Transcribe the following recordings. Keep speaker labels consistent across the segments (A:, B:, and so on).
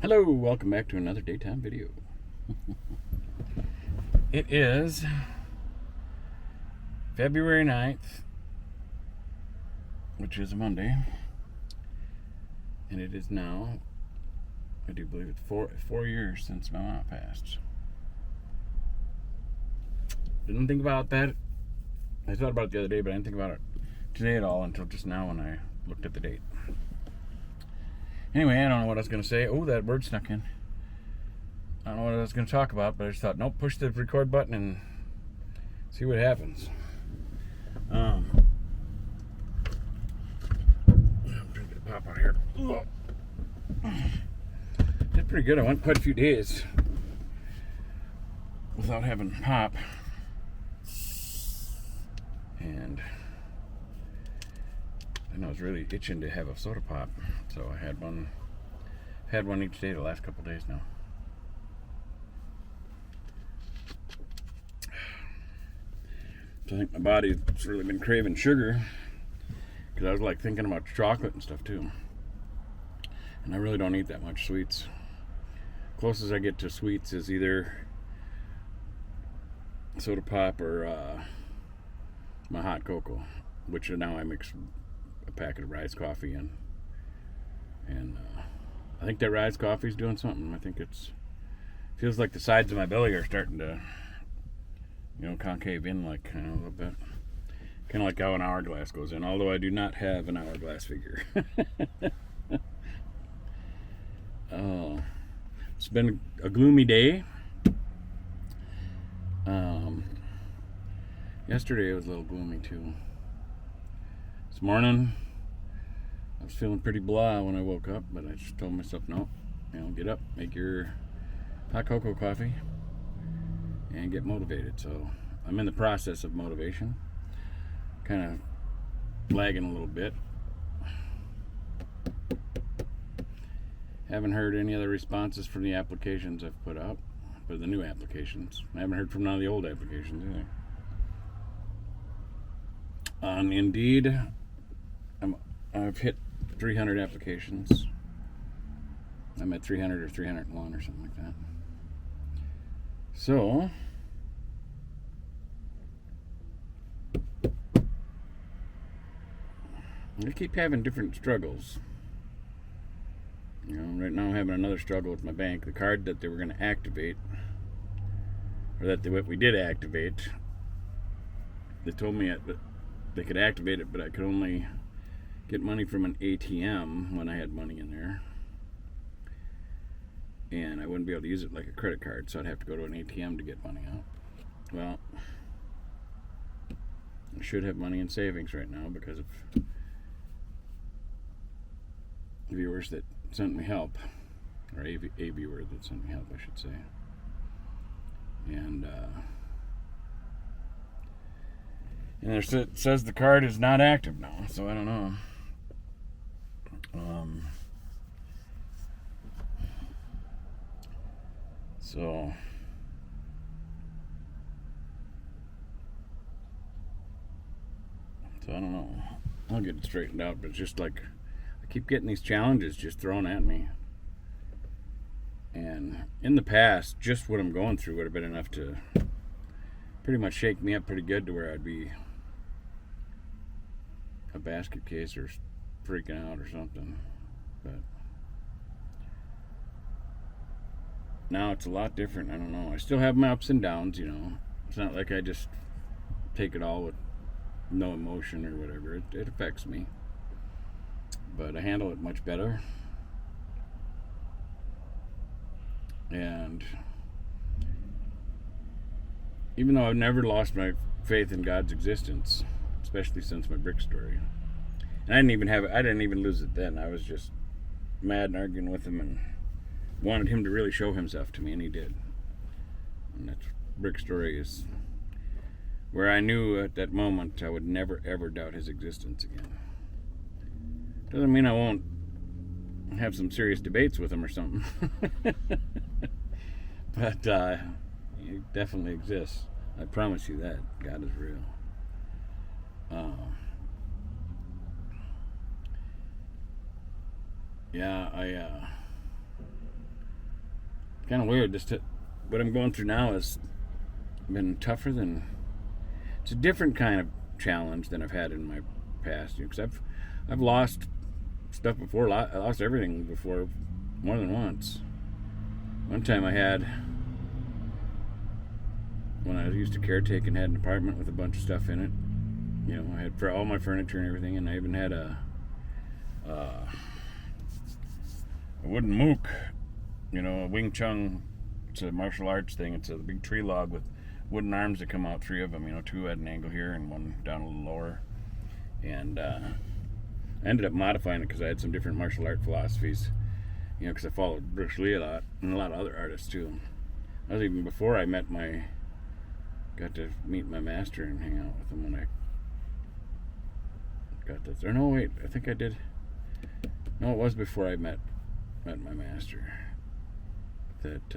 A: Hello, welcome back to another daytime video. It is February 9th, which is a Monday, and it is now, I do believe it's four years since my mom passed. Didn't think about that. I thought about it the other day, but I didn't think about it today at all until just now when I looked at the date. Anyway, I don't know what I was going to say. Oh, that word snuck in. I don't know what I was going to talk about, but I just thought, nope, push the record button and see what happens. I'm trying to get a pop out here. Did pretty good. I went quite a few days without having pop. And I was really itching to have a soda pop, so I had one each day the last couple days now. So I think my body's really been craving sugar, because I was like thinking about chocolate and stuff too, and I really don't eat that much sweets. Closest I get to sweets is either soda pop or my hot cocoa, which now I mix a packet of Rise coffee in, and I think that Rise coffee is doing something. I think feels like the sides of my belly are starting to, concave in, like, a little bit, kind of like how an hourglass goes in. Although I do not have an hourglass figure. Oh, it's been a gloomy day. Yesterday it was a little gloomy too. This morning, I was feeling pretty blah when I woke up, but I just told myself, no, get up, make your hot cocoa coffee, and get motivated. So I'm in the process of motivation, kind of lagging a little bit. Haven't heard any other responses from the applications I've put out, for the new applications. I haven't heard from none of the old applications either. On Indeed, I've hit 300 applications. I'm at 300 or 301 or something like that. So, I keep having different struggles. Right now I'm having another struggle with my bank. The card that they were going to activate, or that we did activate, they told me that they could activate it, but I could only get money from an ATM when I had money in there, and I wouldn't be able to use it like a credit card, so I'd have to go to an ATM to get money out. Well, I should have money in savings right now because of viewers that sent me help, or a viewer that sent me help, I should say. And it says the card is not active now, so I don't know. So I don't know. I'll get it straightened out, but it's just like I keep getting these challenges just thrown at me. And in the past, just what I'm going through would have been enough to pretty much shake me up pretty good to where I'd be a basket case or freaking out or something. But now it's a lot different. I don't know. I still have my ups and downs, It's not like I just take it all with no emotion or whatever. It affects me. But I handle it much better. And even though I've never lost my faith in God's existence, especially since my brick story, and I didn't even lose it then. I was just mad and arguing with him and wanted him to really show himself to me, and he did. And that brick story is where I knew at that moment I would never ever doubt his existence again. Doesn't mean I won't have some serious debates with him or something. But he definitely exists. I promise you that. God is real. Yeah, kind of weird. What I'm going through now has been tougher than. It's a different kind of challenge than I've had in my past. Because I've lost stuff before. I lost everything before, more than once. One time I had, when I used to caretake and had an apartment with a bunch of stuff in it. I had for all my furniture and everything, and I even had a wooden Mook, a Wing Chung. It's a martial arts thing. It's a big tree log with wooden arms that come out, 3 of them. 2 at an angle here and 1 down a little lower. And I ended up modifying it because I had some different martial art philosophies. Because I followed Bruce Lee a lot and a lot of other artists too. That was even before I got to meet my master and hang out with him when I got this. Or no, wait, I think I did. No, it was before I met my master that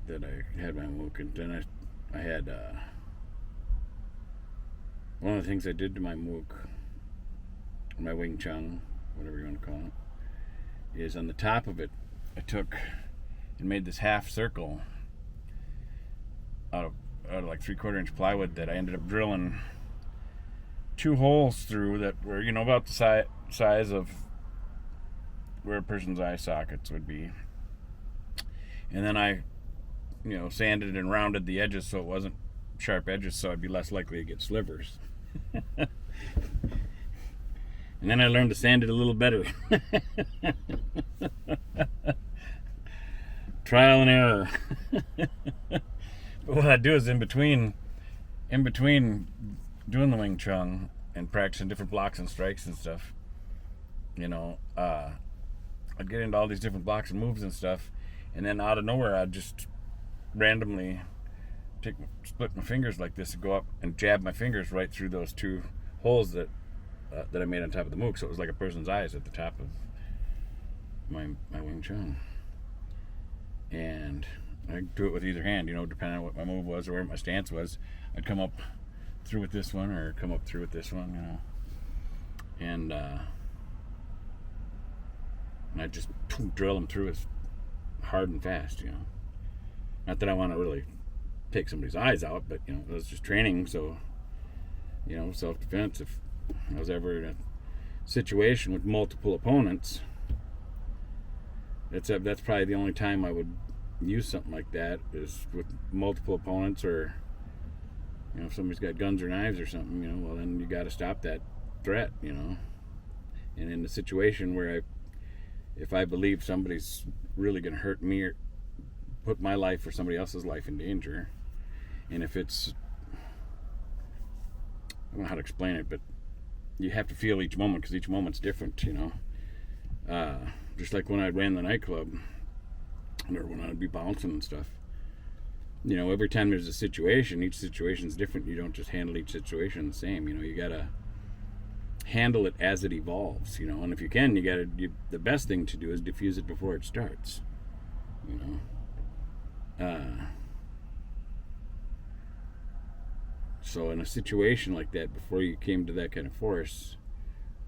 A: I had my Mook. And then I had one of the things I did to my Mook, my Wing Chung, whatever you want to call it, is on the top of it I took and made this half circle out of like 3/4 inch plywood that I ended up drilling 2 holes through that were about the size of where a person's eye sockets would be. And then I sanded and rounded the edges so it wasn't sharp edges, so I'd be less likely to get slivers. And then I learned to sand it a little better. Trial and error. But what I do is in between doing the Wing Chun and practicing different blocks and strikes and stuff, I'd get into all these different blocks and moves and stuff, and then out of nowhere I'd just randomly split my fingers like this and go up and jab my fingers right through those 2 holes that I made on top of the Mook, so it was like a person's eyes at the top of my Wing Chun. And I do it with either hand, depending on what my move was or where my stance was. I'd come up through with this one or come up through with this one, and I just drill them through as hard and fast, Not that I want to really take somebody's eyes out, but it was just training, so self-defense. If I was ever in a situation with multiple opponents, that's probably the only time I would use something like that, is with multiple opponents, or if somebody's got guns or knives or something, well, then you got to stop that threat, And in the situation where if I believe somebody's really going to hurt me or put my life or somebody else's life in danger, and if it's, I don't know how to explain it, but you have to feel each moment, because each moment's different, just like when I ran the nightclub, or when I'd be bouncing and stuff, every time there's a situation, each situation's different. You don't just handle each situation the same. You gotta handle it as it evolves, and if you can, the best thing to do is diffuse it before it starts, So in a situation like that, before you came to that kind of force,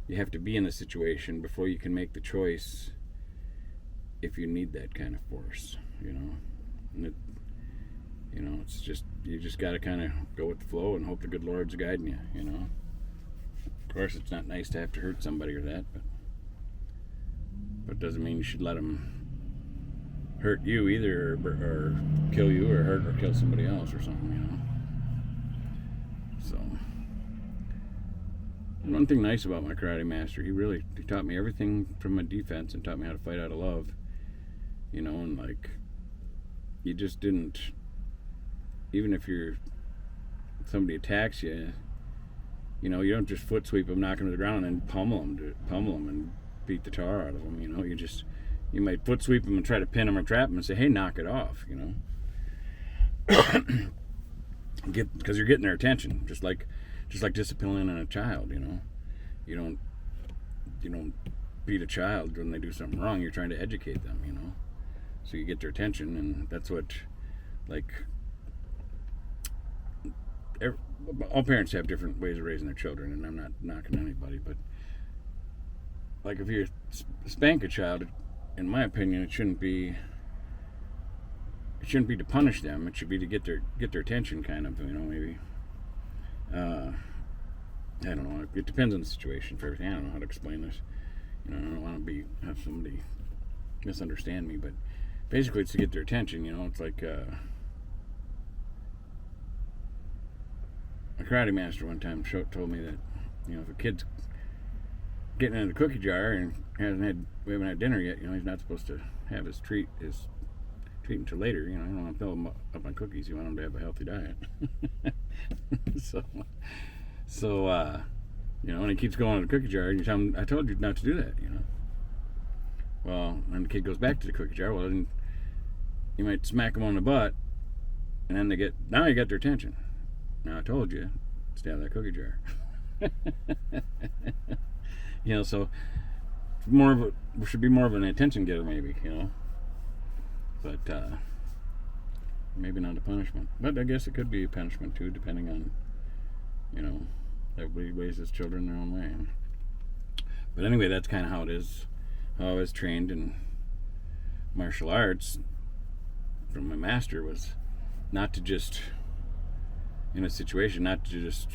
A: you have to be in the situation before you can make the choice if you need that kind of force, And it's just, you just got to kind of go with the flow and hope the good Lord's guiding you, Of course, it's not nice to have to hurt somebody or that, but it doesn't mean you should let them hurt you either, or kill you, or hurt or kill somebody else or something, So, one thing nice about my karate master, he taught me everything from a defense and taught me how to fight out of love, and like, you just didn't, even if somebody attacks you, you don't just foot sweep them, knock them to the ground, and pummel them and beat the tar out of them. You might foot sweep them and try to pin them or trap them and say, "Hey, knock it off," because you're getting their attention, just like disciplining a child. You don't beat a child when they do something wrong. You're trying to educate them. So you get their attention, and that's what, like, all parents have different ways of raising their children, and I'm not knocking anybody, but like, if you spank a child, in my opinion, it shouldn't be to punish them. It should be to get their attention, kind of, maybe. I don't know. It depends on the situation for everything. I don't know how to explain this. I don't want to have somebody misunderstand me, but basically it's to get their attention. It's like a karate master one time told me that if a kid's getting in the cookie jar and we haven't had dinner yet, he's not supposed to have his treat until later. You don't want to fill him up on cookies. You want him to have a healthy diet. So when he keeps going to the cookie jar, and you tell him, I told you not to do that, Well, when the kid goes back to the cookie jar, well, then you might smack him on the butt, and then now you got their attention. Now I told you, stay out of that cookie jar. So should be more of an attention getter, maybe, But maybe not a punishment. But I guess it could be a punishment too, depending on, everybody raises children their own way. But anyway, that's kind of how it is. How I was trained in martial arts from my master was not to just, in a situation, not to just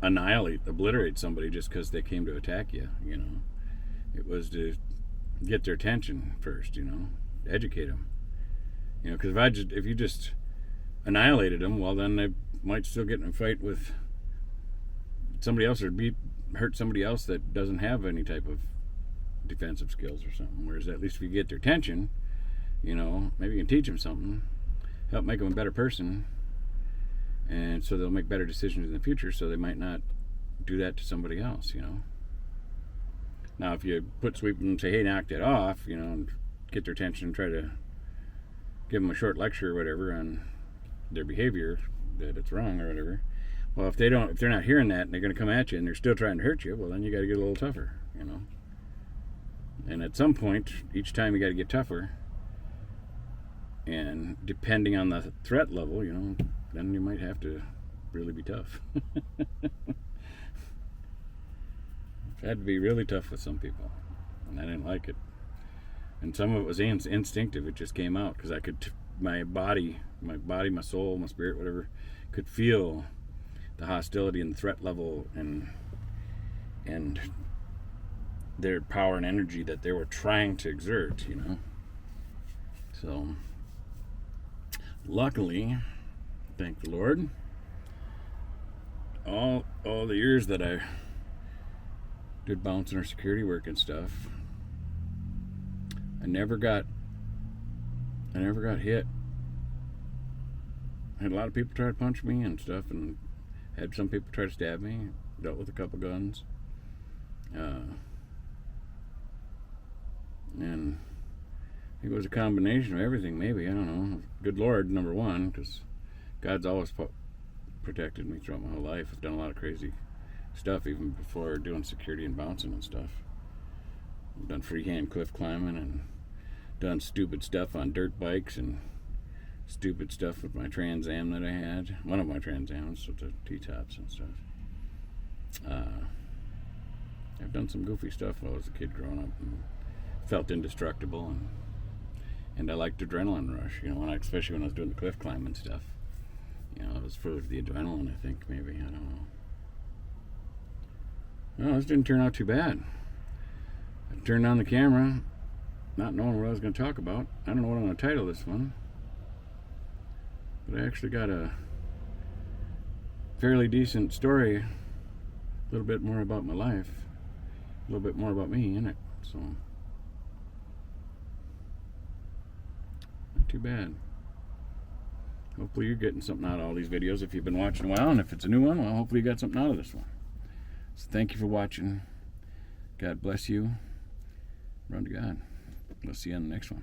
A: obliterate somebody just because they came to attack you, It was to get their attention first, educate them. Because if you just annihilated them, well, then they might still get in a fight with somebody else or hurt somebody else that doesn't have any type of defensive skills or something. Whereas at least if you get their attention, maybe you can teach them something, help make them a better person, and so they'll make better decisions in the future, so they might not do that to somebody else, Now, if you sweep them and say, hey, knock that off, and get their attention and try to give them a short lecture or whatever on their behavior, that it's wrong or whatever. Well, if they're not hearing that and they're going to come at you and they're still trying to hurt you, well, then you got to get a little tougher, And at some point, each time you got to get tougher. And depending on the threat level, then you might have to really be tough. I've had to be really tough with some people, and I didn't like it. And some of it was instinctive. It just came out because I could, my body, my soul, my spirit, whatever, could feel the hostility and the threat level and their power and energy that they were trying to exert, So, luckily, thank the Lord, all the years that I did bouncing or security work and stuff, I never got hit. I had a lot of people try to punch me and stuff, and had some people try to stab me. Dealt with a couple guns, and I think it was a combination of everything. Maybe, I don't know. Good Lord, number one, because God's always protected me throughout my whole life. I've done a lot of crazy stuff even before doing security and bouncing and stuff. I've done freehand cliff climbing and done stupid stuff on dirt bikes and stupid stuff with my Trans Am that I had. One of my Trans Ams with the T-tops and stuff. I've done some goofy stuff while I was a kid growing up and felt indestructible, and I liked adrenaline rush, especially when I was doing the cliff climbing stuff. It was for the adrenaline, I think, maybe, I don't know. No, this didn't turn out too bad. I turned on the camera, not knowing what I was going to talk about. I don't know what I'm going to title this one, but I actually got a fairly decent story, a little bit more about my life, a little bit more about me in it, so not too bad. Hopefully you're getting something out of all these videos if you've been watching a while, and if it's a new one, well, hopefully you got something out of this one. So thank you for watching. God bless you. Run to God. We'll see you on the next one.